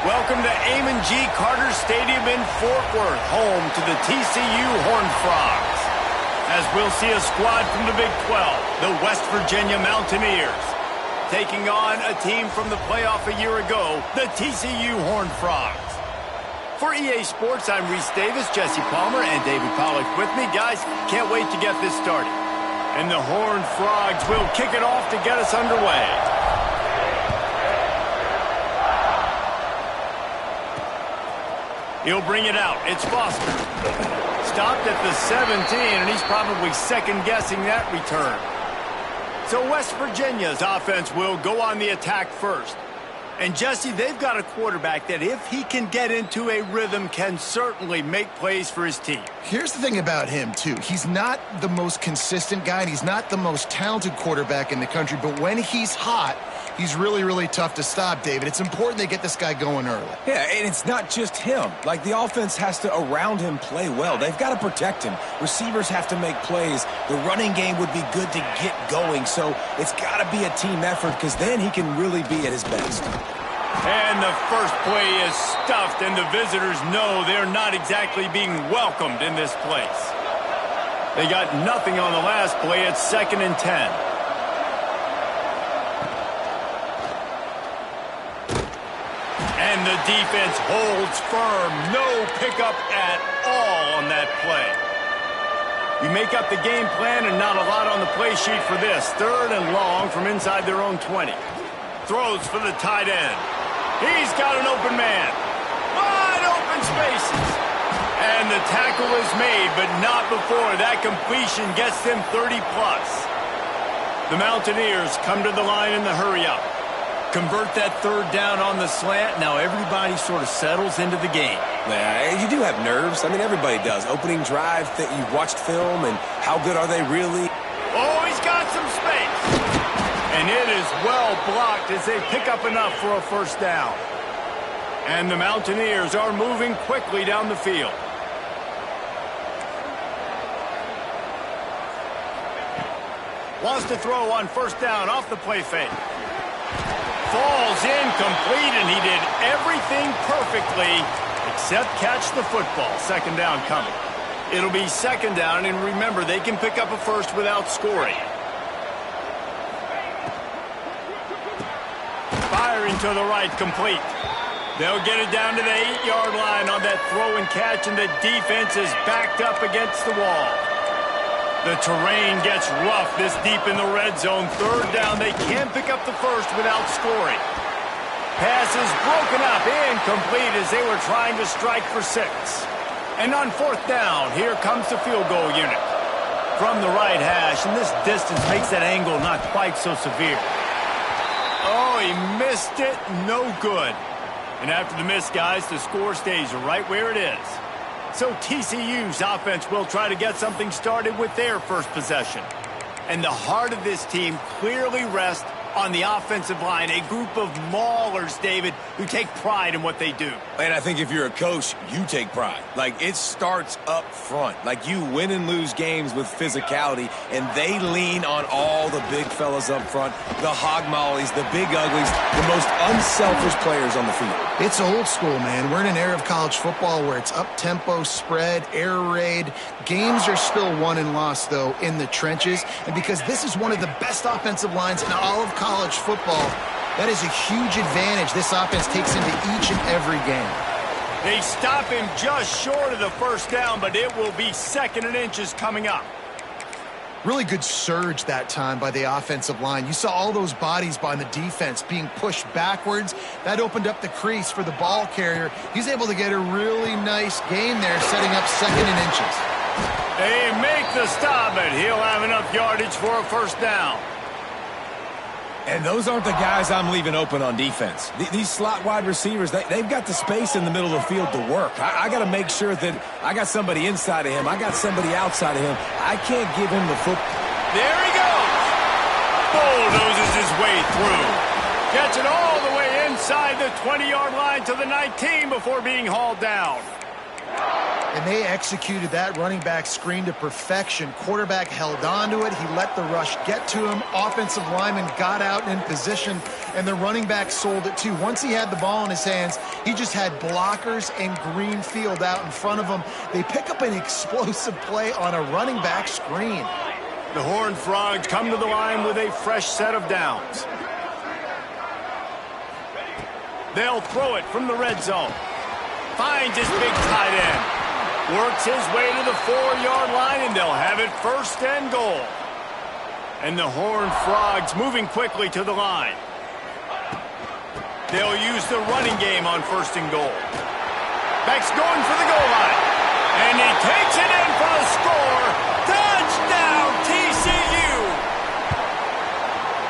Welcome to Amon G. Carter Stadium in Fort Worth, home to the TCU Horned Frogs. As we'll see a squad from the Big 12, the West Virginia Mountaineers, taking on a team from the playoff a year ago, the TCU Horned Frogs. For EA Sports, I'm Reese Davis, Jesse Palmer, and David Pollack with me. Guys, can't wait to get this started. And the Horned Frogs will kick it off to get us underway. He'll bring it out. It's Foster. Stopped at the 17, and he's probably second-guessing that return. So West Virginia's offense will go on the attack first. And, Jesse, they've got a quarterback that, if he can get into a rhythm, can certainly make plays for his team. Here's the thing about him, too. He's not the most consistent guy, and he's not the most talented quarterback in the country. But when he's hot, he's really, really tough to stop, David. It's important they get this guy going early. Yeah, and it's not just him. Like, the offense has to, around him, play well. They've got to protect him. Receivers have to make plays. The running game would be good to get going. So it's got to be a team effort, because then he can really be at his best. And the first play is stuffed, and the visitors know they're not exactly being welcomed in this place. They got nothing on the last play. It's 2nd and 10. And the defense holds firm. No pickup at all on that play. You make up the game plan and not a lot on the play sheet for this. 3rd and long from inside their own 20. Throws for the tight end. He's got an open man. Wide open spaces. And the tackle is made, but not before that completion gets them 30-plus. The Mountaineers come to the line in the hurry-up. Convert that 3rd down on the slant. Now everybody sort of settles into the game. Yeah, you do have nerves. I mean, everybody does. Opening drive, that you've watched film, and how good are they really? Oh, he's got some space. And it is well blocked as they pick up enough for a 1st down. And the Mountaineers are moving quickly down the field. Wants to throw on 1st down off the play fake. Falls incomplete, and he did everything perfectly except catch the football. 2nd down coming. It'll be 2nd down, and remember, they can pick up a 1st without scoring. Firing to the right, complete. They'll get it down to the 8-yard line on that throw and catch, and the defense is backed up against the wall. The terrain gets rough this deep in the red zone. 3rd down, they can't pick up the 1st without scoring. Pass is broken up, incomplete as they were trying to strike for 6. And on 4th down, here comes the field goal unit. From the right hash, and this distance makes that angle not quite so severe. Oh, he missed it. No good. And after the miss, guys, the score stays right where it is. So TCU's offense will try to get something started with their first possession. And the heart of this team clearly rests on the offensive line, a group of maulers, David, who take pride in what they do. And I think if you're a coach, you take pride. Like, it starts up front. Like, you win and lose games with physicality, and they lean on all the big fellas up front, the hog mollies, the big uglies, the most unselfish players on the field. It's old school, man. We're in an era of college football where it's up-tempo, spread, air raid. Games are still won and lost, though, in the trenches. And because this is one of the best offensive lines in all of college football, that is a huge advantage this offense takes into each and every game. They stop him just short of the 1st down, but it will be 2nd and inches coming up. Really good surge that time by the offensive line. You saw all those bodies by the defense being pushed backwards. That opened up the crease for the ball carrier. He's able to get a really nice gain there, setting up 2nd and inches. They make the stop, but he'll have enough yardage for a 1st down. And those aren't the guys I'm leaving open on defense. These slot wide receivers, they've got the space in the middle of the field to work. I got to make sure that I got somebody inside of him. I got somebody outside of him. I can't give him the football. There he goes. Bulldozes his way through. Gets it all the way inside the 20-yard line to the 19 before being hauled down. And they executed that running back screen to perfection. Quarterback held on to it. He let the rush get to him. Offensive lineman got out in position, and the running back sold it too. Once he had the ball in his hands, he just had blockers and green field out in front of him. They pick up an explosive play on a running back screen. The Horned Frogs come to the line with a fresh set of downs. They'll throw it from the red zone. Finds his big tight end. Works his way to the 4-yard line, and they'll have it 1st and goal. And the Horned Frogs moving quickly to the line. They'll use the running game on 1st and goal. Beck's going for the goal line. And he takes it in for the score. Touchdown, TCU!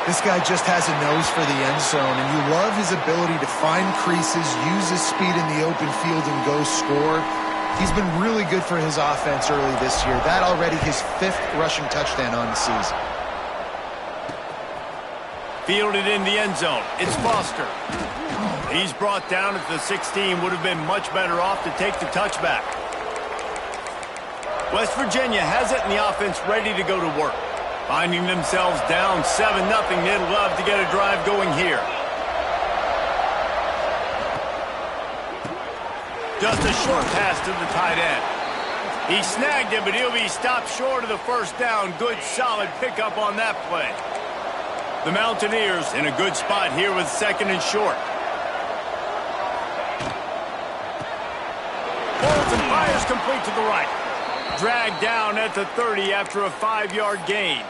This guy just has a nose for the end zone, and you love his ability to find creases, use his speed in the open field, and go score. He's been really good for his offense early this year. That already his 5th rushing touchdown on the season. Fielded in the end zone. It's Foster. He's brought down at the 16. Would have been much better off to take the touchback. West Virginia has it, and the offense ready to go to work. Finding themselves down 7-0. They'd love to get a drive going here. Just a short pass to the tight end. He snagged it, but he'll be stopped short of the 1st down. Good, solid pickup on that play. The Mountaineers in a good spot here with 2nd and short. Holds and fires complete to the right. Dragged down at the 30 after a 5-yard gain.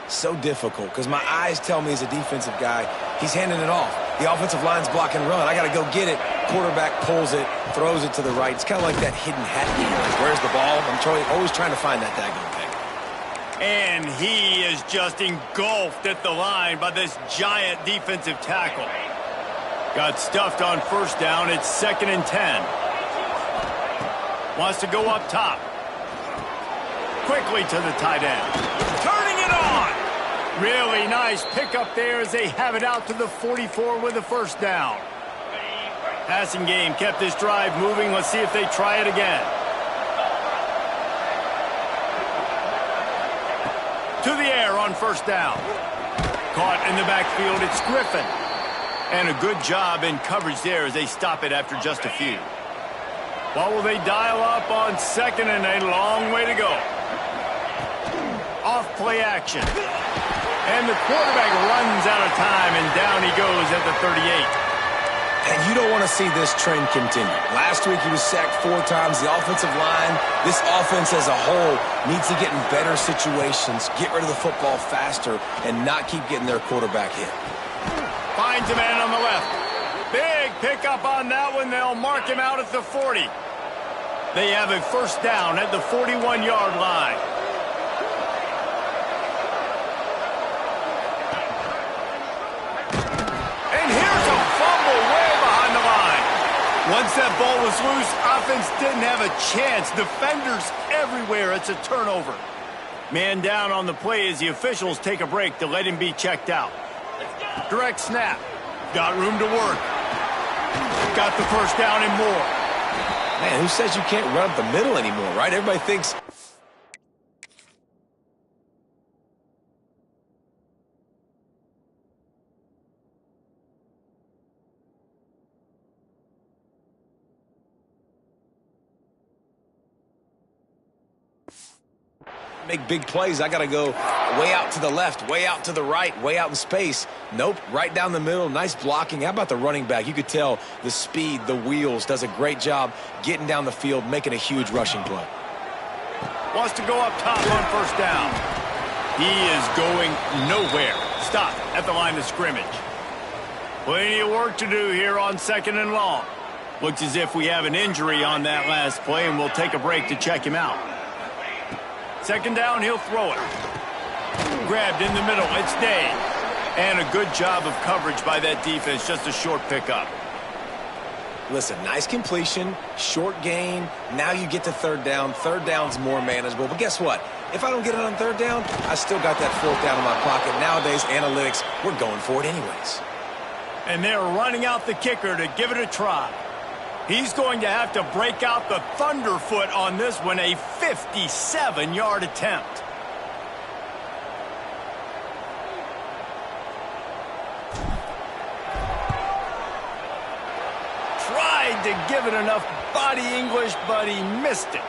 So difficult because my eyes tell me as a defensive guy, he's handing it off. The offensive line's block and run. I got to go get it. Quarterback pulls it, throws it to the right. It's kind of like that hidden hat game. Like, where's the ball? I'm always trying to find that daggone thing. And he is just engulfed at the line by this giant defensive tackle. Got stuffed on 1st down. It's 2nd and 10. Wants to go up top. Quickly to the tight end. Turning it on. Really nice pickup there as they have it out to the 44 with the 1st down. Passing game kept this drive moving. Let's see if they try it again. To the air on 1st down. Caught in the backfield. It's Griffin. And a good job in coverage there as they stop it after just a few. What will they dial up on 2nd and a long way to go? Off play action. And the quarterback runs out of time, and down he goes at the 38. And you don't want to see this trend continue. Last week he was sacked 4 times. The offensive line, this offense as a whole, needs to get in better situations, get rid of the football faster, and not keep getting their quarterback hit. Finds a man on the left. Big pickup on that one. They'll mark him out at the 40. They have a 1st down at the 41-yard line. Once that ball was loose, offense didn't have a chance. Defenders everywhere. It's a turnover. Man down on the play as the officials take a break to let him be checked out. Direct snap. Got room to work. Got the 1st down and more. Man, who says you can't run up the middle anymore, right? Everybody thinks... make big plays. I got to go way out to the left, way out to the right, way out in space. Nope, right down the middle. Nice blocking. How about the running back? You could tell the speed, the wheels, does a great job getting down the field, making a huge rushing play. Wants to go up top on 1st down. He is going nowhere. Stop at the line of scrimmage. Plenty of work to do here on 2nd and long. Looks as if we have an injury on that last play, and we'll take a break to check him out. 2nd down, he'll throw it. Grabbed in the middle, it's Day. And a good job of coverage by that defense, just a short pickup. Listen, nice completion, short gain. Now you get to 3rd down. 3rd down's more manageable. But guess what? If I don't get it on 3rd down, I still got that 4th down in my pocket. Nowadays, analytics, we're going for it anyways. And they're running out the kicker to give it a try. He's going to have to break out the thunderfoot on this one, a 57-yard attempt. Tried to give it enough body English, but he missed it.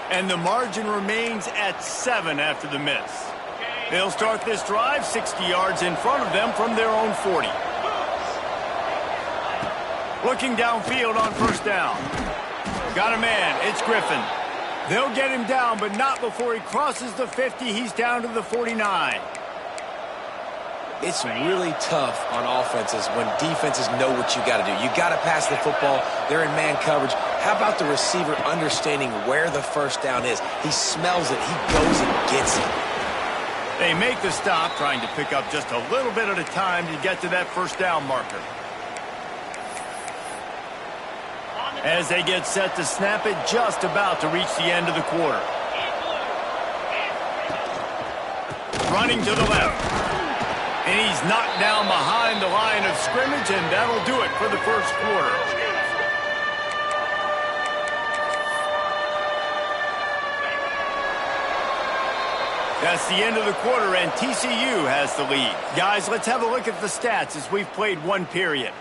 And the margin remains at 7 after the miss. They'll start this drive 60 yards in front of them from their own 40. Looking downfield on first down. Got a man. It's Griffin. They'll get him down, but not before he crosses the 50. He's down to the 49. It's really tough on offenses when defenses know what you got to do. You got to pass the football. They're in man coverage. How about the receiver understanding where the first down is? He smells it. He goes and gets it. They make the stop, trying to pick up just a little bit at a time to get to that first down marker. As they get set to snap it, just about to reach the end of the quarter. Running to the left. And he's knocked down behind the line of scrimmage, and that'll do it for the first quarter. That's the end of the quarter, and TCU has the lead. Guys, let's have a look at the stats as we've played one period.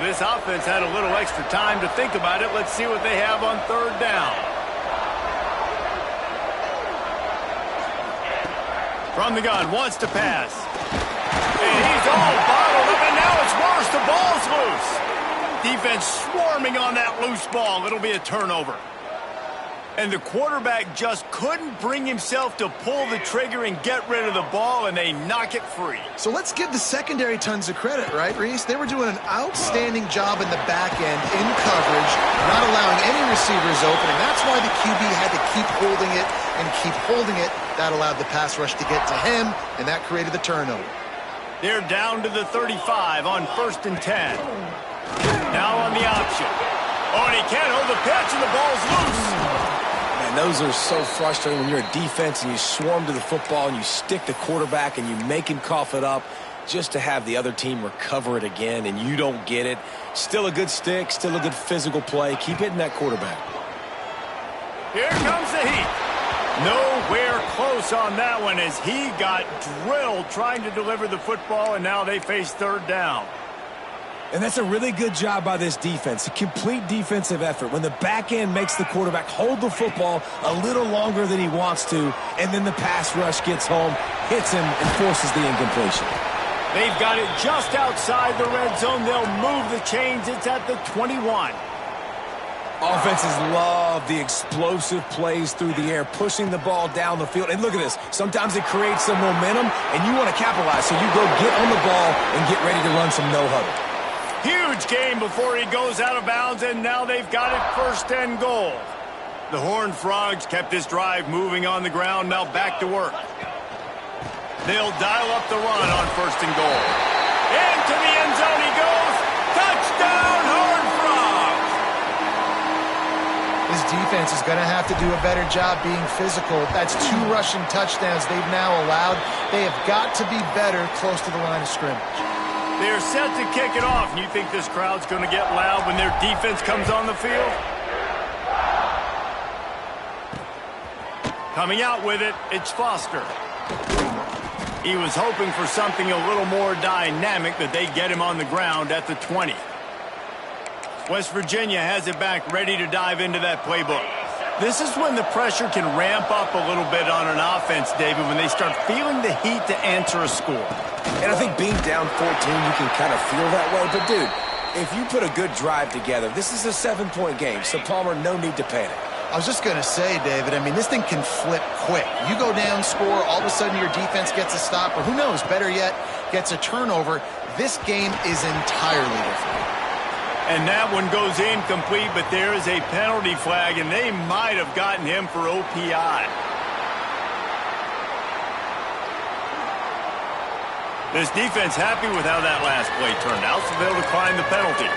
This offense had a little extra time to think about it. Let's see what they have on third down. From the gun, wants to pass. And he's all bottled up, and now it's worse. The ball's loose. Defense swarming on that loose ball. It'll be a turnover. And the quarterback just couldn't bring himself to pull the trigger and get rid of the ball, and they knock it free. So let's give the secondary tons of credit, right, Reese? They were doing an outstanding job in the back end, in coverage, not allowing any receivers open, and that's why the QB had to keep holding it and keep holding it. That allowed the pass rush to get to him, and that created the turnover. They're down to the 35 on 1st and 10. Now on the option. Oh, and he can't hold the pitch, and the ball's loose. And those are so frustrating when you're a defense and you swarm to the football and you stick the quarterback and you make him cough it up just to have the other team recover it again and you don't get it. Still a good stick, still a good physical play. Keep hitting that quarterback. Here comes the heat. Nowhere close on that one as he got drilled trying to deliver the football, and now they face third down. And that's a really good job by this defense, a complete defensive effort. When the back end makes the quarterback hold the football a little longer than he wants to, and then the pass rush gets home, hits him, and forces the incompletion. They've got it just outside the red zone. They'll move the chains. It's at the 21. Offenses love the explosive plays through the air, pushing the ball down the field. And look at this. Sometimes it creates some momentum, and you want to capitalize. So you go get on the ball and get ready to run some no-huddle. Huge gain before he goes out of bounds, and now they've got it 1st and goal. The Horned Frogs kept this drive moving on the ground, now back to work. They'll dial up the run on 1st and goal. Into the end zone he goes. Touchdown, Horned Frogs! This defense is going to have to do a better job being physical. That's 2 rushing touchdowns they've now allowed. They have got to be better close to the line of scrimmage. They're set to kick it off, and you think this crowd's going to get loud when their defense comes on the field? Coming out with it, it's Foster. He was hoping for something a little more dynamic, that they get him on the ground at the 20. West Virginia has it back, ready to dive into that playbook. This is when the pressure can ramp up a little bit on an offense, David, when they start feeling the heat to answer a score. And I think being down 14, you can kind of feel that way. But, dude, if you put a good drive together, this is a 7-point game. So, Palmer, no need to panic. I was just going to say, David, I mean, this thing can flip quick. You go down, score, all of a sudden your defense gets a stop, or who knows, better yet, gets a turnover. This game is entirely different. And that one goes incomplete, but there is a penalty flag, and they might have gotten him for OPI. This defense happy with how that last play turned out, so they'll decline the penalty.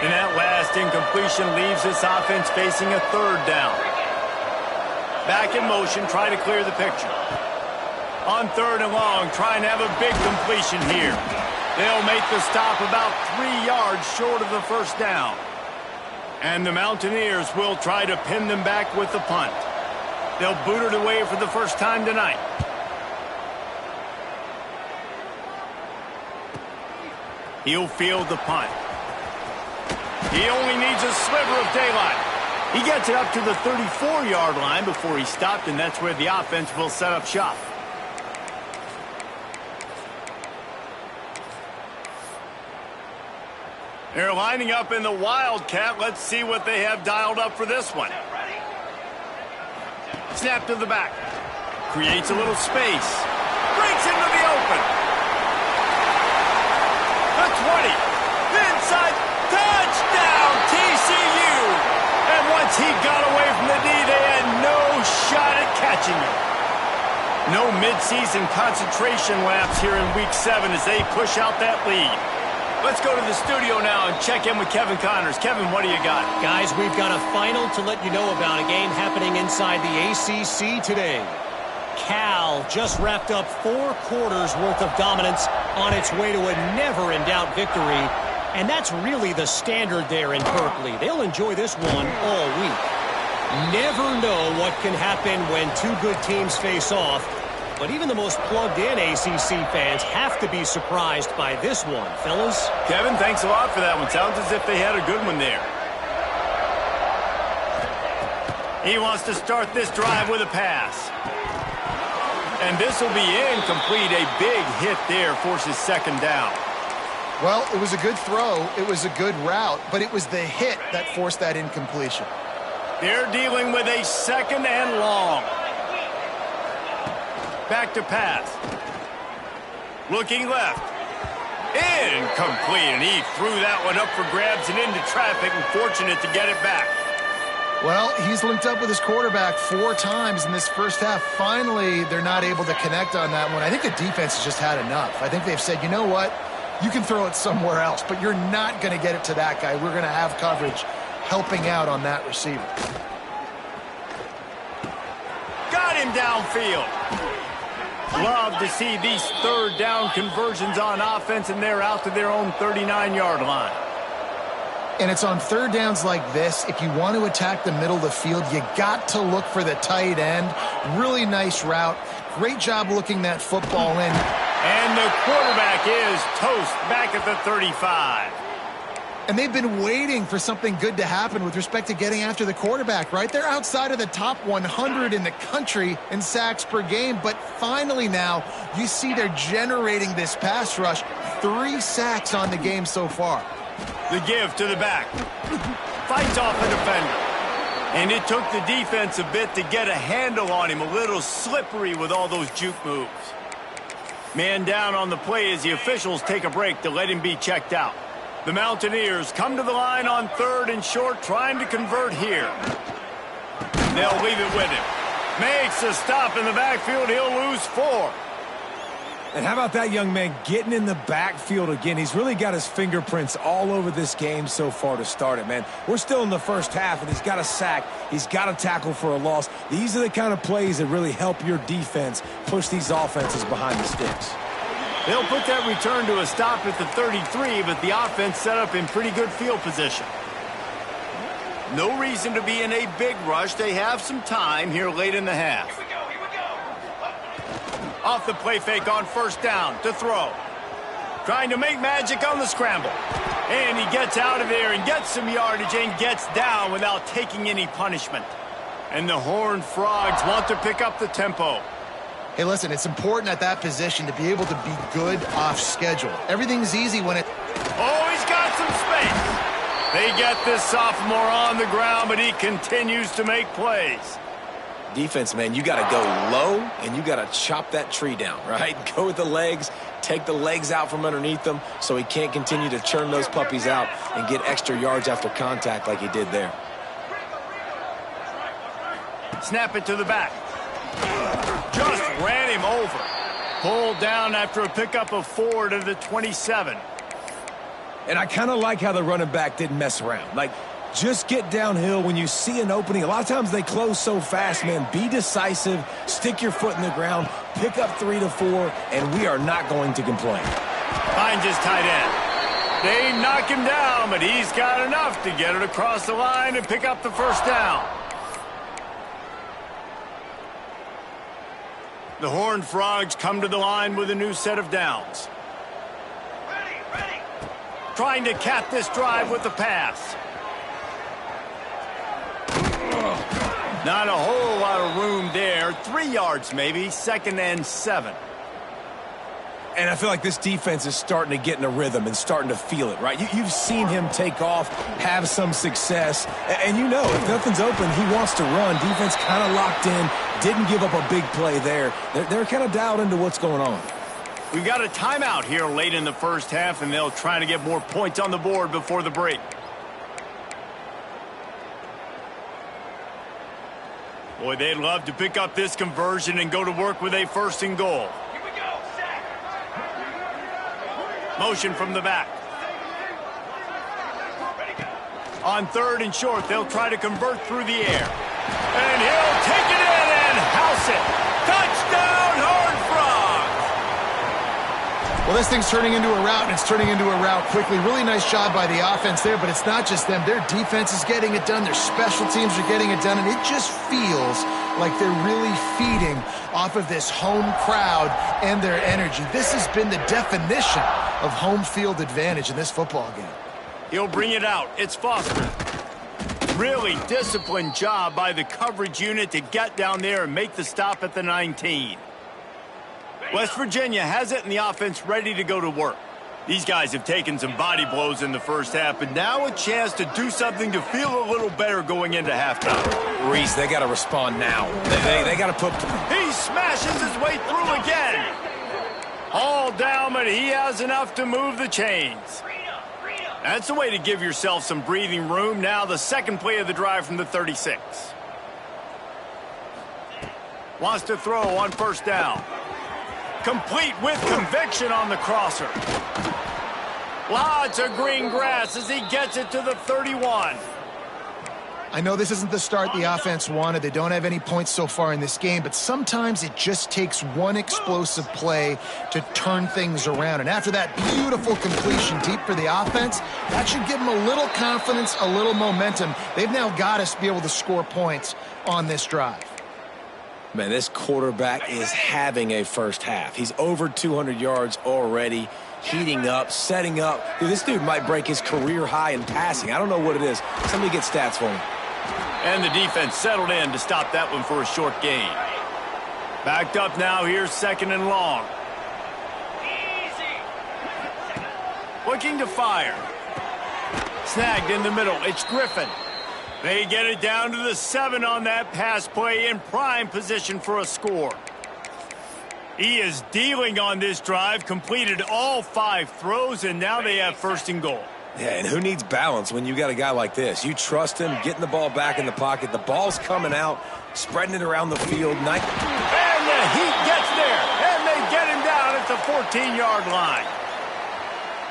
And that last incompletion leaves this offense facing a third down. Back in motion, try to clear the picture. On 3rd and long, trying to have a big completion here. They'll make the stop about 3 yards short of the first down. And the Mountaineers will try to pin them back with the punt. They'll boot it away for the first time tonight. He'll field the punt. He only needs a sliver of daylight. He gets it up to the 34-yard line before he stopped, and that's where the offense will set up shop. They're lining up in the Wildcat. Let's see what they have dialed up for this one. Snap to the back. Creates a little space. Breaks into the open. The 20. Inside. Touchdown, TCU. And once he got away from the D, they had no shot at catching him. No midseason concentration laps here in Week 7 as they push out that lead. Let's go to the studio now and check in with Kevin Connors. Kevin, what do you got? Guys, we've got a final to let you know about, a game happening inside the ACC today. Cal just wrapped up 4 quarters worth of dominance on its way to a never-in-doubt victory. And that's really the standard there in Berkeley. They'll enjoy this one all week. Never know what can happen when 2 good teams face off. But even the most plugged-in ACC fans have to be surprised by this one, fellas. Kevin, thanks a lot for that one. Sounds as if they had a good one there. He wants to start this drive with a pass. And this will be incomplete. A big hit there forces 2nd down. Well, it was a good throw. It was a good route, but it was the hit that forced that incompletion. They're dealing with a 2nd and long. Back to pass. Looking left. Incomplete, and he threw that one up for grabs and into traffic, and fortunate to get it back. Well, he's linked up with his quarterback 4 times in this first half. Finally, they're not able to connect on that one. I think the defense has just had enough. I think they've said, you know what? You can throw it somewhere else, but you're not going to get it to that guy. We're going to have coverage helping out on that receiver. Got him downfield. Love to see these 3rd down conversions on offense, and they're out to their own 39-yard line. And it's on 3rd downs like this. If you want to attack the middle of the field, you got to look for the tight end. Really nice route. Great job looking that football in. And the quarterback is toast back at the 35. And they've been waiting for something good to happen with respect to getting after the quarterback, right? They're outside of the top 100 in the country in sacks per game, but finally now you see they're generating this pass rush. 3 sacks on the game so far. The give to the back. Fights off a defender. And it took the defense a bit to get a handle on him. A little slippery with all those juke moves. Man down on the play as the officials take a break to let him be checked out. The Mountaineers come to the line on 3rd and short, trying to convert here. They'll leave it with him. Makes a stop in the backfield. He'll lose 4. And how about that young man getting in the backfield again? He's really got his fingerprints all over this game so far to start it, man. We're still in the first half, and he's got a sack. He's got a tackle for a loss. These are the kind of plays that really help your defense push these offenses behind the sticks. They'll put that return to a stop at the 33, but the offense set up in pretty good field position. No reason to be in a big rush. They have some time here late in the half. Off the play fake on 1st down to throw. Trying to make magic on the scramble. And he gets out of there and gets some yardage and gets down without taking any punishment. And the Horned Frogs want to pick up the tempo. Hey, listen, it's important at that position to be able to be good off schedule. Everything's easy when it... Oh, he's got some space. They get this sophomore on the ground, but he continues to make plays. Defense, man, you got to go low, and you got to chop that tree down, right? Go with the legs, take the legs out from underneath them so he can't continue to churn those puppies out and get extra yards after contact like he did there. Snap it to the back. Just ran him over. Pulled down after a pickup of 4 to the 27. And I kind of like how the running back didn't mess around. Like, Just get downhill when you see an opening. A lot of times they close so fast, man. Be decisive, stick your foot in the ground, pick up 3 to 4, and we are not going to complain. Finds his tight end. They knock him down, but he's got enough to get it across the line and pick up the first down. The Horned Frogs come to the line with a new set of downs. Ready. Trying to cap this drive with the pass. Not a whole lot of room there. 3 yards maybe, 2nd and 7. And I feel like this defense is starting to get in a rhythm and starting to feel it, right? You've seen him take off, have some success, and you know if nothing's open, he wants to run. Defense kind of locked in, didn't give up a big play there. They're kind of dialed into what's going on. We've got a timeout here late in the first half, and they'll try to get more points on the board before the break. Boy, they'd love to pick up this conversion and go to work with a 1st and goal. Motion from the back. On 3rd and short, they'll try to convert through the air. And he'll take it in and house it. Touchdown, Horned Frogs! Well, this thing's turning into a route, and it's turning into a route quickly. Really nice job by the offense there, but it's not just them. Their defense is getting it done. Their special teams are getting it done, and it just feels like they're really feeding off of this home crowd and their energy. This has been the definition of home field advantage in this football game. He'll bring it out. It's Foster. Really disciplined job by the coverage unit to get down there and make the stop at the 19. West Virginia has it, and the offense ready to go to work. These guys have taken some body blows in the first half, but now a chance to do something to feel a little better going into halftime. Reese, they got to respond now. They got to put... He smashes his way through again. All down, but he has enough to move the chains. That's the way to give yourself some breathing room. Now the second play of the drive from the 36. Wants to throw on 1st down. Complete with conviction on the crosser. Lots of green grass as he gets it to the 31. I know this isn't the start the offense wanted. They don't have any points so far in this game, but sometimes it just takes one explosive play to turn things around. And after that beautiful completion deep for the offense, that should give them a little confidence, a little momentum. They've now got us to be able to score points on this drive. Man, this quarterback is having a first half. He's over 200 yards already, heating up, setting up. Dude, this dude might break his career high in passing. I don't know what it is. Somebody get stats for him. And the defense settled in to stop that one for a short gain. Backed up now, here's 2nd and long. Looking to fire. Snagged in the middle, it's Griffin. They get it down to the 7 on that pass play in prime position for a score. He is dealing on this drive, completed all 5 throws, and now they have 1st and goal. Yeah, and who needs balance when you got a guy like this? You trust him, getting the ball back in the pocket. The ball's coming out, spreading it around the field. And the heat gets there, and they get him down at the 14-yard line.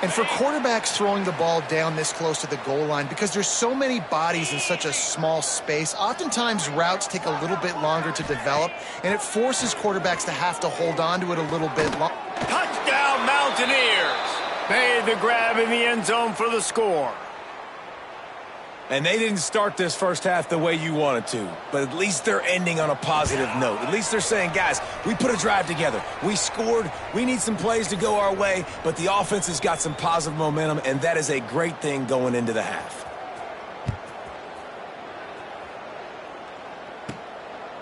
And for quarterbacks throwing the ball down this close to the goal line, because there's so many bodies in such a small space, oftentimes routes take a little bit longer to develop, and it forces quarterbacks to have to hold on to it a little bit longer. Touchdown, Mountaineers! Made the grab in the end zone for the score. And they didn't start this first half the way you wanted to, but at least they're ending on a positive note. At least they're saying, guys, we put a drive together. We scored. We need some plays to go our way, but the offense has got some positive momentum, and that is a great thing going into the half.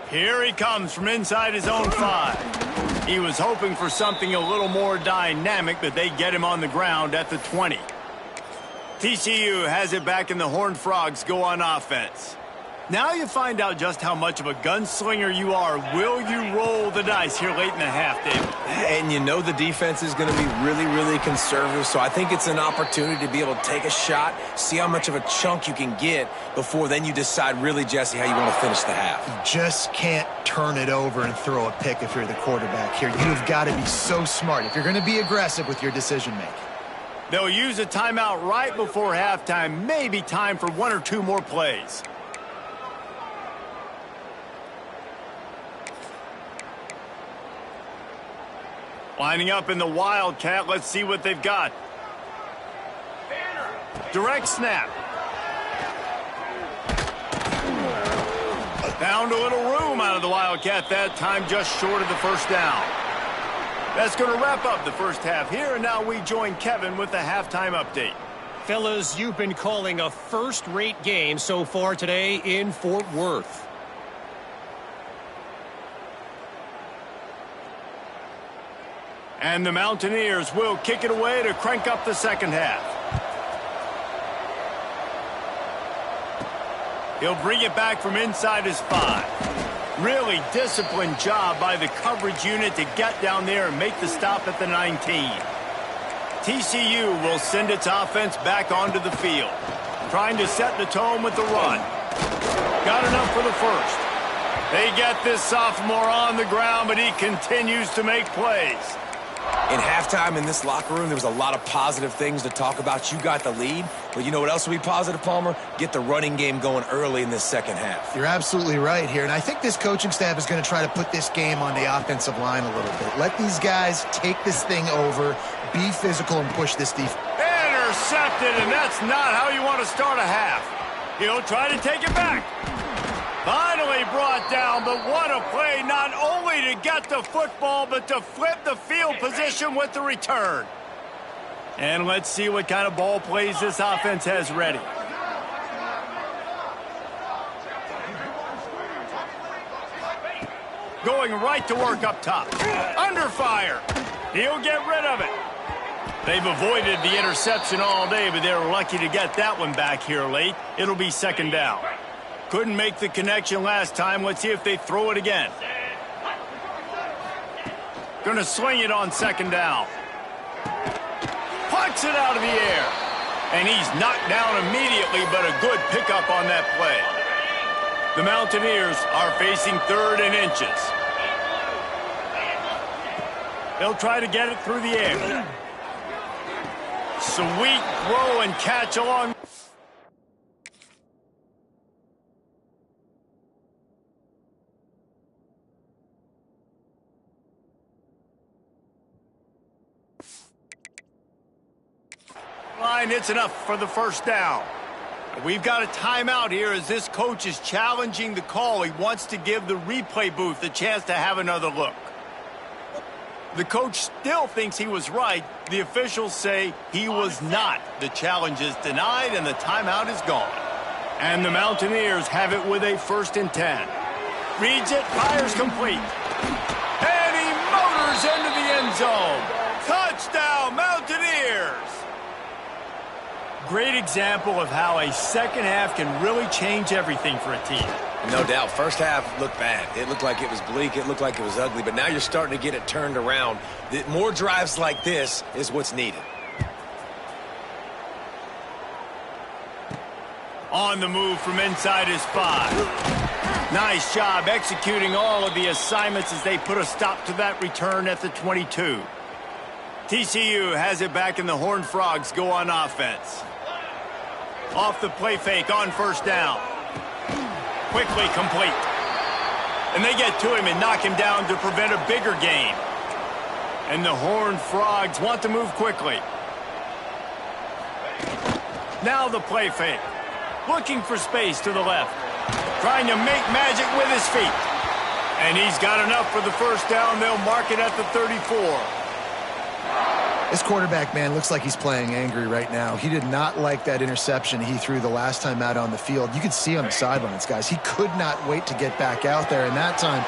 Here he comes from inside his own 5. He was hoping for something a little more dynamic, but they get him on the ground at the 20. TCU has it back, and the Horned Frogs go on offense. Now you find out just how much of a gunslinger you are. Will you roll the dice here late in the half, David? And you know the defense is going to be really, really conservative, so I think it's an opportunity to be able to take a shot, see how much of a chunk you can get before then you decide really, Jesse, how you want to finish the half. You just can't turn it over and throw a pick if you're the quarterback here. You've got to be so smart if you're going to be aggressive with your decision-making. They'll use a timeout right before halftime. Maybe time for 1 or 2 more plays. Lining up in the Wildcat. Let's see what they've got. Direct snap. Found a little room out of the Wildcat that time, just short of the first down. That's going to wrap up the first half here, and now we join Kevin with the halftime update. Fellas, you've been calling a first-rate game so far today in Fort Worth. And the Mountaineers will kick it away to crank up the second half. He'll bring it back from inside his 5. Really disciplined job by the coverage unit to get down there and make the stop at the 19. TCU will send its offense back onto the field, trying to set the tone with the run. Got enough for the first. They get this sophomore on the ground, but he continues to make plays. In halftime in this locker room, there was a lot of positive things to talk about. You got the lead, but you know what else will be positive, Palmer? Get the running game going early in this second half. You're absolutely right here, and I think this coaching staff is going to try to put this game on the offensive line a little bit. Let these guys take this thing over, be physical, and push this defense. Intercepted, and that's not how you want to start a half. He'll try to take it back. Finally brought down, but what a play, not only to get the football, but to flip the field position with the return. And let's see what kind of ball plays this offense has ready. Going right to work up top. Under fire. He'll get rid of it. They've avoided the interception all day, but they were lucky to get that one back here late. It'll be second down. Couldn't make the connection last time. Let's see if they throw it again. Gonna swing it on second down. Pucks it out of the air. And he's knocked down immediately, but a good pickup on that play. The Mountaineers are facing 3rd and inches. They'll try to get it through the air. Sweet throw and catch along. Line, it's enough for the first down. We've got a timeout here as this coach is challenging the call. He wants to give the replay booth a chance to have another look. The coach still thinks he was right. The officials say he was not. The challenge is denied and the timeout is gone. And the Mountaineers have it with a 1st and 10. Reads it, fires complete. And he motors into the end zone. Touchdown, Mountaineers! Great example of how a second half can really change everything for a team. No doubt. First half looked bad. It looked like it was bleak. It looked like it was ugly. But now you're starting to get it turned around. More drives like this is what's needed. On the move from inside his 5. Nice job executing all of the assignments as they put a stop to that return at the 22. TCU has it back and the Horned Frogs go on offense. Off the play fake on first down. Quickly complete. And they get to him and knock him down to prevent a bigger gain. And the Horned Frogs want to move quickly. Now the play fake. Looking for space to the left. Trying to make magic with his feet. And he's got enough for the first down. They'll mark it at the 34. This quarterback, man, looks like he's playing angry right now. He did not like that interception he threw the last time out on the field. You could see on the sidelines, guys. He could not wait to get back out there. And that time,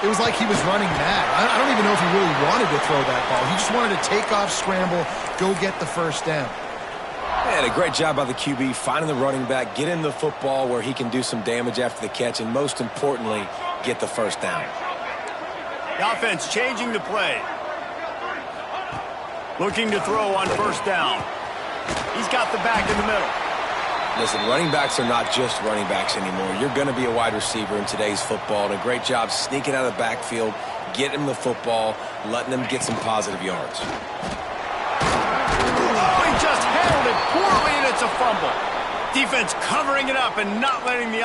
it was like he was running mad. I don't even know if he really wanted to throw that ball. He just wanted to take off, scramble, go get the first down. And a great job by the QB, finding the running back, get him the football where he can do some damage after the catch, and most importantly, get the first down. The offense changing the play. Looking to throw on first down. He's got the back in the middle. Listen, running backs are not just running backs anymore. You're going to be a wide receiver in today's football. And a great job sneaking out of the backfield, getting him the football, letting him get some positive yards. Oh, he just It's a fumble. Defense covering it up and not letting the...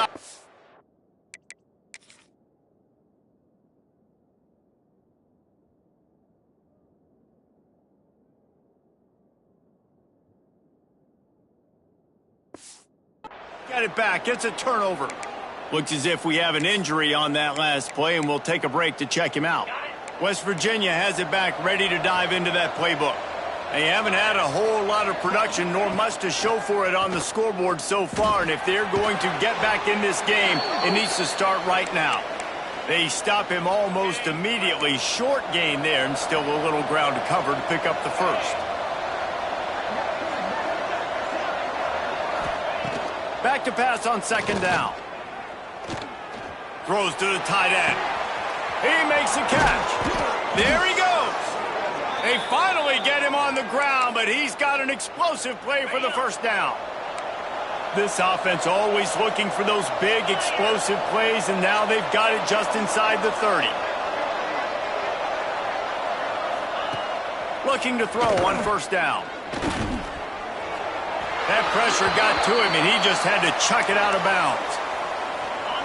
Get it back. It's a turnover. Looks as if we have an injury on that last play, and we'll take a break to check him out. West Virginia has it back, ready to dive into that playbook. They haven't had a whole lot of production, nor much to show for it on the scoreboard so far, and if they're going to get back in this game, it needs to start right now. They stop him almost immediately. Short gain there, and still a little ground to cover to pick up the first. Back to pass on second down. Throws to the tight end. He makes a catch. There he goes. They finally get him on the ground, but he's got an explosive play for the first down. This offense always looking for those big explosive plays, and now they've got it just inside the 30. Looking to throw on first down. That pressure got to him, and he just had to chuck it out of bounds.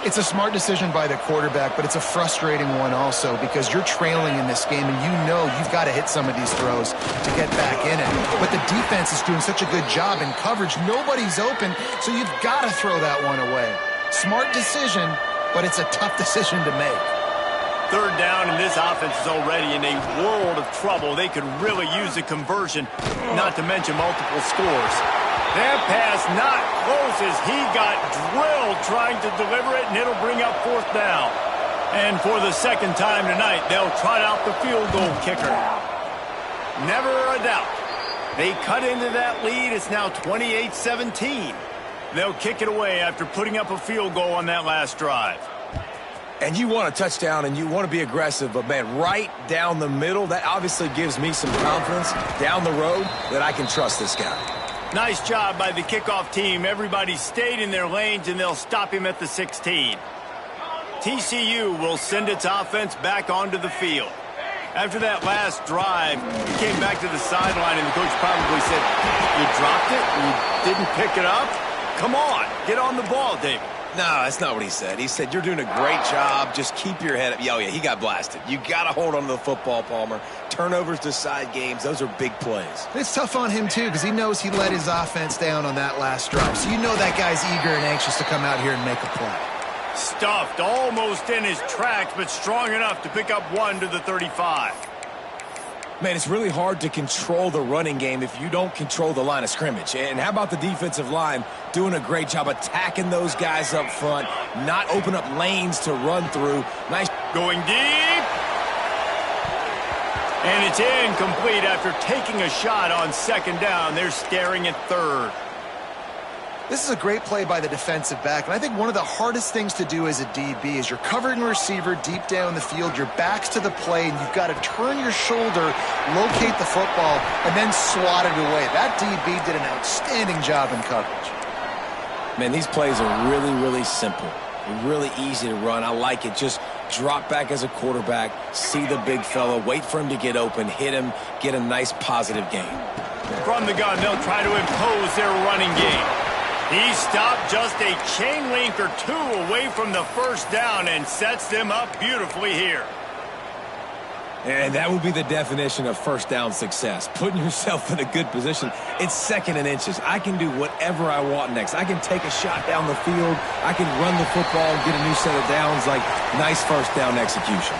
It's a smart decision by the quarterback, but it's a frustrating one also because you're trailing in this game, and you know you've got to hit some of these throws to get back in it. But the defense is doing such a good job in coverage. Nobody's open, so you've got to throw that one away. Smart decision, but it's a tough decision to make. Third down, and this offense is already in a world of trouble. They could really use a conversion, not to mention multiple scores. That pass not close as he got drilled trying to deliver it, and it'll bring up fourth down. And for the second time tonight, they'll trot out the field goal kicker. Never a doubt. They cut into that lead. It's now 28-17. They'll kick it away after putting up a field goal on that last drive. And you want a touchdown and you want to be aggressive, but, man, right down the middle, that obviously gives me some confidence down the road that I can trust this guy. Nice job by the kickoff team. Everybody stayed in their lanes, and they'll stop him at the 16. TCU will send its offense back onto the field. After that last drive, he came back to the sideline, and the coach probably said, "You dropped it? You didn't pick it up? Come on, get on the ball, David." No, that's not what he said. He said, "You're doing a great job. Just keep your head up." Oh, yeah, he got blasted. You got to hold on to the football, Palmer. Turnovers decide games. Those are big plays. It's tough on him, too, because he knows he let his offense down on that last drive. So you know that guy's eager and anxious to come out here and make a play. Stuffed almost in his tracks, but strong enough to pick up one to the 35. Man, it's really hard to control the running game if you don't control the line of scrimmage. And how about the defensive line doing a great job attacking those guys up front, not open up lanes to run through. Nice. Going deep. And it's incomplete after taking a shot on second down. They're staring at third. This is a great play by the defensive back, and I think one of the hardest things to do as a DB is you're covering a receiver deep down the field, your back's to the play, and you've got to turn your shoulder, locate the football, and then swat it away. That DB did an outstanding job in coverage. Man, these plays are really, really simple. They're really easy to run. I like it. Just drop back as a quarterback, see the big fella, wait for him to get open, hit him, get a nice positive gain. From the gun, they'll try to impose their running game. He stopped just a chain link or two away from the first down and sets them up beautifully here. And that would be the definition of first down success, putting yourself in a good position. It's second and inches. I can do whatever I want next. I can take a shot down the field. I can run the football and get a new set of downs. Like, nice first down execution.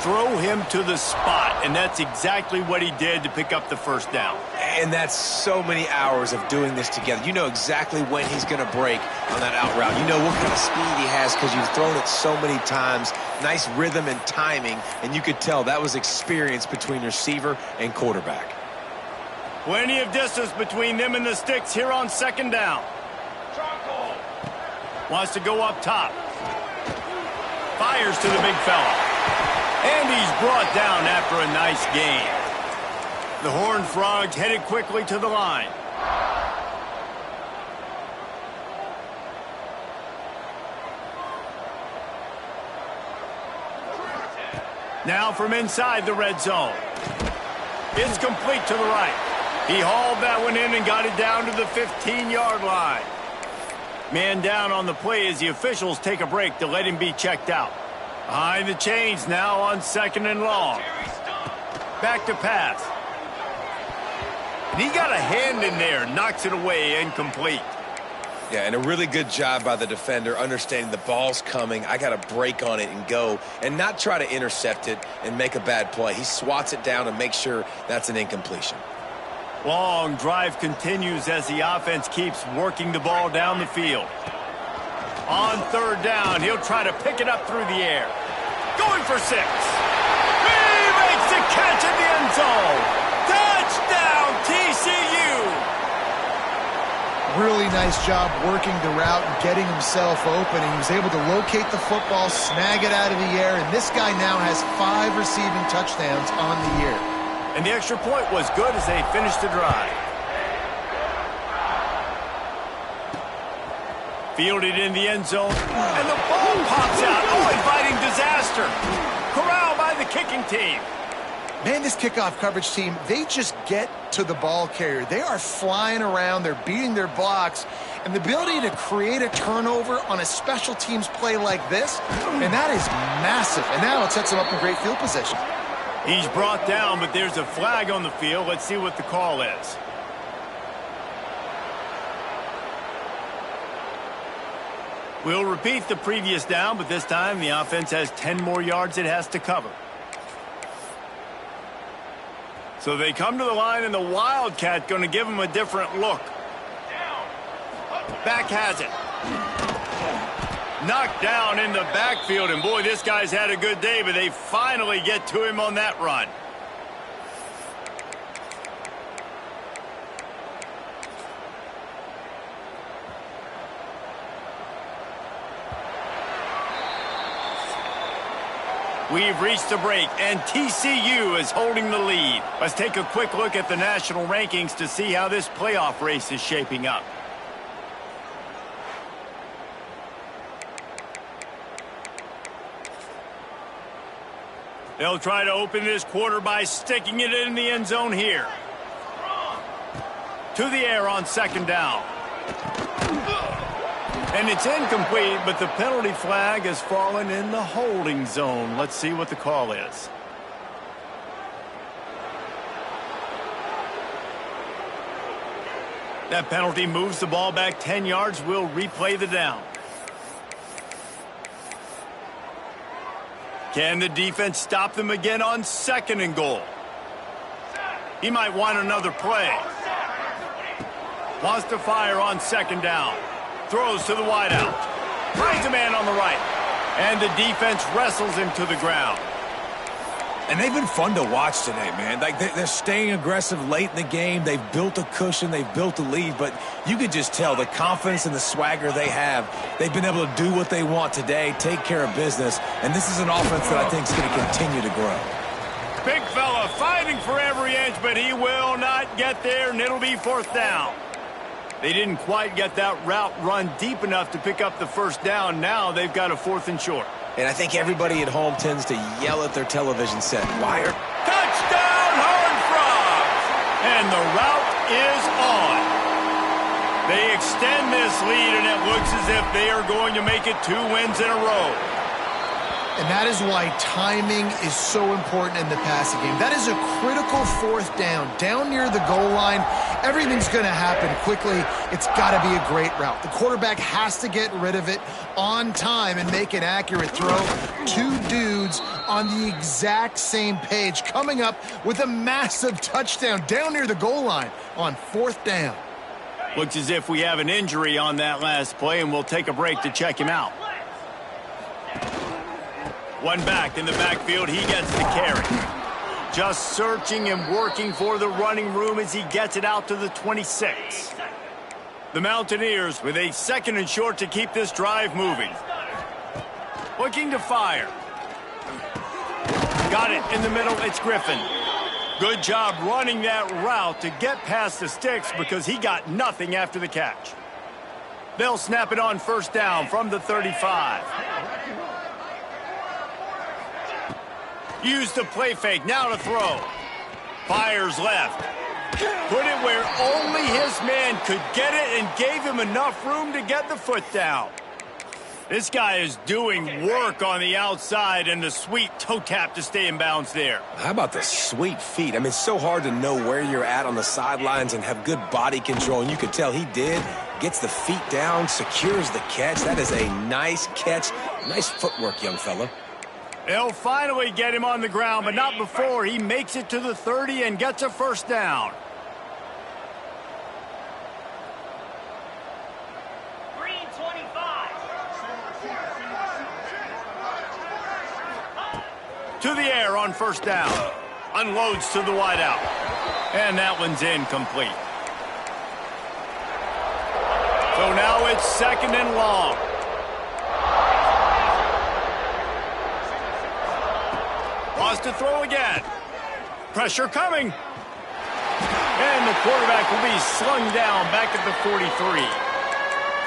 Throw him to the spot, and that's exactly what he did to pick up the first down. And that's so many hours of doing this together. You know exactly when he's going to break on that out route. You know what kind of speed he has because you've thrown it so many times. Nice rhythm and timing, and you could tell that was experience between receiver and quarterback. Plenty of distance between them and the sticks here on second down. Wants to go up top. Fires to the big fella. And he's brought down after a nice gain. The Horned Frogs headed quickly to the line. Now from inside the red zone. It's complete to the right. He hauled that one in and got it down to the 15-yard line. Man down on the play as the officials take a break to let him be checked out. Behind the chains now on 2nd and long. Back to pass. And he got a hand in there, knocks it away, incomplete. Yeah, and a really good job by the defender understanding the ball's coming. I got to break on it and go and not try to intercept it and make a bad play. He swats it down and makes sure that's an incompletion. Long drive continues as the offense keeps working the ball down the field. On 3rd down, he'll try to pick it up through the air. Going for 6. He makes the catch in the end zone. Touchdown, TCU! Really nice job working the route and getting himself open. And he was able to locate the football, snag it out of the air, and this guy now has 5 receiving touchdowns on the year. And the extra point was good as they finished the drive. Fielded in the end zone, and the ball pops out. Oh, inviting disaster. Corralled by the kicking team. Man, this kickoff coverage team, they just get to the ball carrier. They are flying around. They're beating their blocks. And the ability to create a turnover on a special teams play like this, and that is massive. And now it sets them up in great field position. He's brought down, but there's a flag on the field. Let's see what the call is. We'll repeat the previous down, but this time the offense has 10 more yards it has to cover. So they come to the line, and the Wildcat going to give them a different look. Back has it. Knocked down in the backfield, and boy, this guy's had a good day, but they finally get to him on that run. We've reached a break, and TCU is holding the lead. Let's take a quick look at the national rankings to see how this playoff race is shaping up. They'll try to open this quarter by sticking it in the end zone here. To the air on 2nd down. And it's incomplete, but the penalty flag has fallen in the holding zone. Let's see what the call is. That penalty moves the ball back 10 yards. We'll replay the down. Can the defense stop them again on 2nd and goal? He might want another play. Wants to fire on 2nd down. Throws to the wideout. Finds a man on the right. And the defense wrestles him to the ground. And they've been fun to watch today, man. Like they're staying aggressive late in the game. They've built a cushion. They've built a lead. But you can just tell the confidence and the swagger they have. They've been able to do what they want today, take care of business. And this is an offense that I think is going to continue to grow. Big fella fighting for every inch, but he will not get there, and it'll be 4th down. They didn't quite get that route run deep enough to pick up the 1st down. Now they've got a 4th and short. And I think everybody at home tends to yell at their television set. Wire. Touchdown, Horned Frogs! And the route is on. They extend this lead, and it looks as if they are going to make it 2 wins in a row. And that is why timing is so important in the passing game. That is a critical 4th down. Down near the goal line, everything's going to happen quickly. It's got to be a great route. The quarterback has to get rid of it on time and make an accurate throw. 2 dudes on the exact same page coming up with a massive touchdown down near the goal line on 4th down. Looks as if we have an injury on that last play, and we'll take a break to check him out. One back in the backfield. He gets the carry. Just searching and working for the running room as he gets it out to the 26. The Mountaineers with a 2nd and short to keep this drive moving. Looking to fire. Got it in the middle. It's Griffin. Good job running that route to get past the sticks because he got nothing after the catch. They'll snap it on 1st down from the 35. Use the play fake. Now to throw. Fires left. Put it where only his man could get it and gave him enough room to get the foot down. This guy is doing work on the outside and the sweet toe tap to stay in bounds there. How about the sweet feet? I mean, it's so hard to know where you're at on the sidelines and have good body control, and you could tell he did. Gets the feet down, secures the catch. That is a nice catch. Nice footwork, young fella. They'll finally get him on the ground, but not before he makes it to the 30 and gets a first down. To the air on first down. Unloads to the wideout. And that one's incomplete. So now it's second and long. Wants to throw again. Pressure coming. And the quarterback will be slung down back at the 43.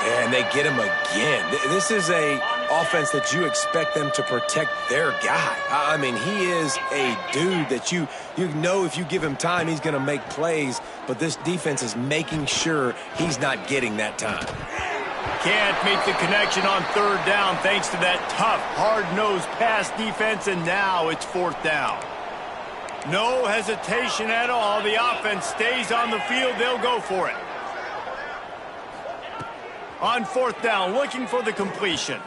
And they get him again. This is a offense that you expect them to protect their guy. I mean, he is a dude that you know if you give him time, he's going to make plays. But this defense is making sure he's not getting that time. Can't make the connection on third down thanks to that tough, hard-nosed pass defense, and now it's fourth down. No hesitation at all. The offense stays on the field. They'll go for it. On fourth down, looking for the completion.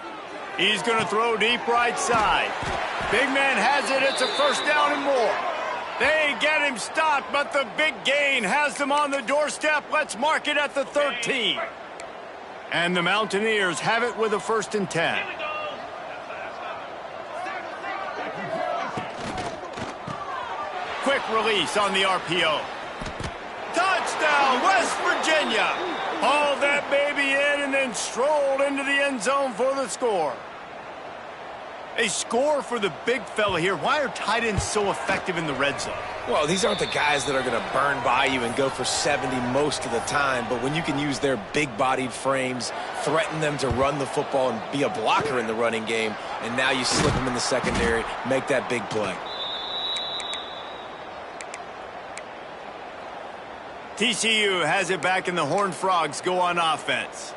He's going to throw deep right side. Big man has it. It's a first down and more. They get him stopped, but the big gain has them on the doorstep. Let's mark it at the 13. And the Mountaineers have it with a 1st and 10. Quick release on the RPO. Touchdown, West Virginia. Hauled that baby in and then strolled into the end zone for the score. A score for the big fella here. Why are tight ends so effective in the red zone? Well, these aren't the guys that are going to burn by you and go for 70 most of the time, but when you can use their big-bodied frames, threaten them to run the football and be a blocker in the running game, and now you slip them in the secondary, make that big play. TCU has it back, and the Horned Frogs go on offense.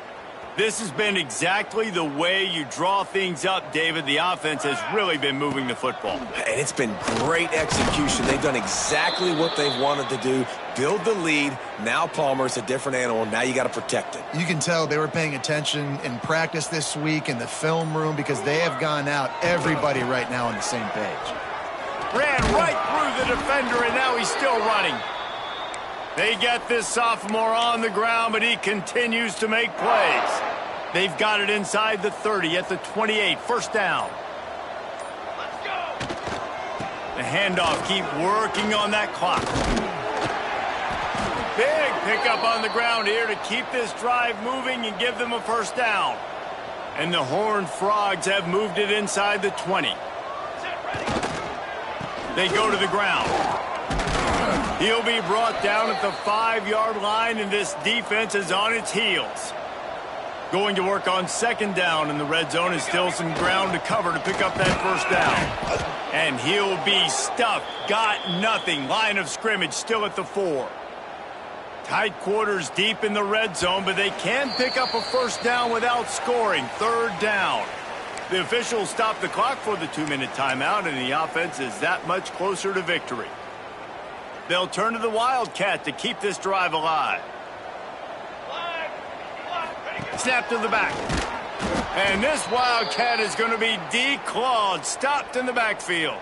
This has been exactly the way you draw things up, David. The offense has really been moving the football. And it's been great execution. They've done exactly what they've wanted to do. Build the lead. Now Palmer's a different animal. Now you got to protect it. You can tell they were paying attention in practice this week in the film room because they have gone out, everybody right now on the same page. Ran right through the defender, and now he's still running. They get this sophomore on the ground, but he continues to make plays. They've got it inside the 30 at the 28. First down. Let's go. The handoff, keep working on that clock. Big pickup on the ground here to keep this drive moving and give them a first down. And the Horned Frogs have moved it inside the 20. They go to the ground. He'll be brought down at the 5-yard line, and this defense is on its heels. Going to work on second down in the red zone, and still some ground to cover to pick up that first down. And he'll be stuffed. Got nothing. Line of scrimmage still at the 4. Tight quarters deep in the red zone, but they can pick up a first down without scoring. Third down. The officials stop the clock for the 2-minute timeout, and the offense is that much closer to victory. They'll turn to the Wildcat to keep this drive alive. Snap to the back. And this Wildcat is going to be declawed, stopped in the backfield.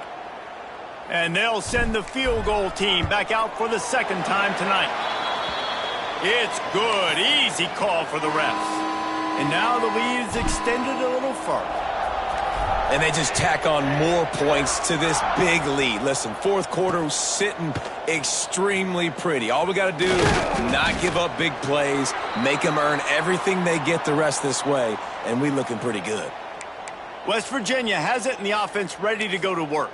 And they'll send the field goal team back out for the second time tonight. It's good. Easy call for the refs. And now the lead is extended a little further. And they just tack on more points to this big lead. Listen, fourth quarter was sitting extremely pretty. All we got to do is not give up big plays, make them earn everything they get the rest this way, and we looking pretty good. West Virginia has it, and the offense ready to go to work.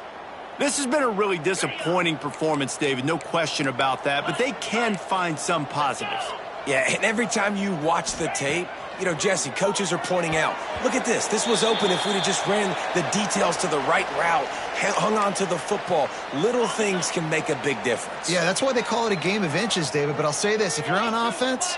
This has been a really disappointing performance, David, no question about that, but they can find some positives. Yeah, and every time you watch the tape, You know, Jesse, coaches are pointing out, look at this. This was open if we'd have just ran the details to the right route, hung on to the football. Little things can make a big difference. Yeah, that's why they call it a game of inches, David. But I'll say this, if you're on offense,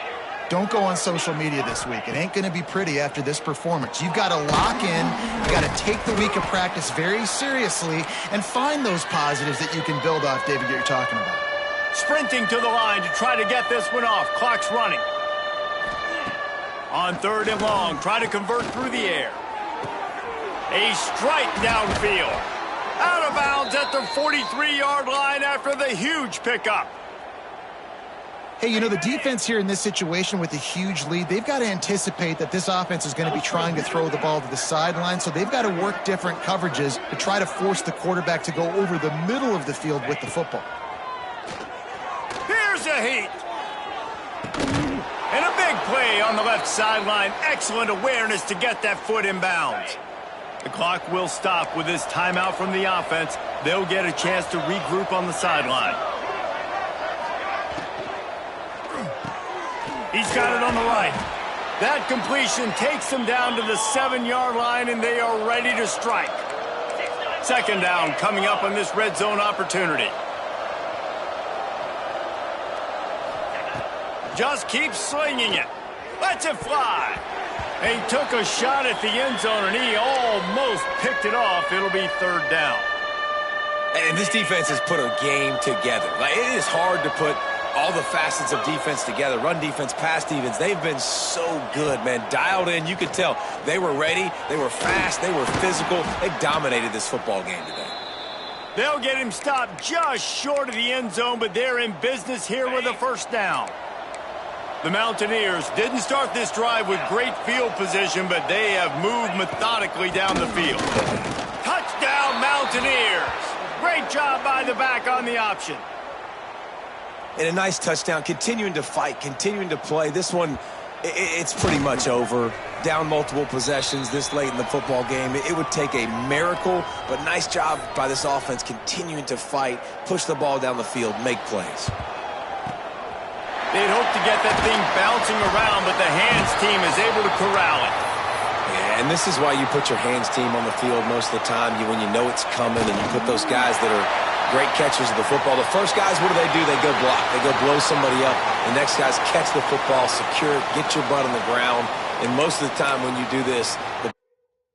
don't go on social media this week. It ain't going to be pretty after this performance. You've got to lock in. You've got to take the week of practice very seriously and find those positives that you can build off, David, that you're talking about. Sprinting to the line to try to get this one off. Clock's running. On 3rd and long, try to convert through the air. A strike downfield. Out of bounds at the 43-yard line after the huge pickup. Hey, you know, the defense here in this situation with a huge lead, they've got to anticipate that this offense is going to be trying to throw the ball to the sideline, so they've got to work different coverages to try to force the quarterback to go over the middle of the field with the football. Here's a heat. And a big play on the left sideline. Excellent awareness to get that foot in bounds. The clock will stop with this timeout from the offense. They'll get a chance to regroup on the sideline. He's got it on the right. That completion takes them down to the 7-yard line, and they are ready to strike. 2nd down coming up on this red zone opportunity. Just keeps slinging it. Lets it fly. He took a shot at the end zone, and he almost picked it off. It'll be 3rd down. And this defense has put a game together. Like, it is hard to put all the facets of defense together. Run defense, pass defense. They've been so good, man. Dialed in. You could tell they were ready. They were fast. They were physical. They dominated this football game today. They'll get him stopped just short of the end zone, but they're in business here with a 1st down. The Mountaineers didn't start this drive with great field position, but they have moved methodically down the field. Touchdown, Mountaineers. Great job by the back on the option. And a nice touchdown, continuing to fight, continuing to play. This one, it's pretty much over. Down multiple possessions this late in the football game. It would take a miracle, but nice job by this offense continuing to fight, push the ball down the field, make plays. They'd hope to get that thing bouncing around, but the hands team is able to corral it. Yeah, and this is why you put your hands team on the field most of the time, when you know it's coming, and you put those guys that are great catchers of the football. The first guys, what do? They go block. They go blow somebody up. The next guys catch the football, secure it, get your butt on the ground. And most of the time when you do this, the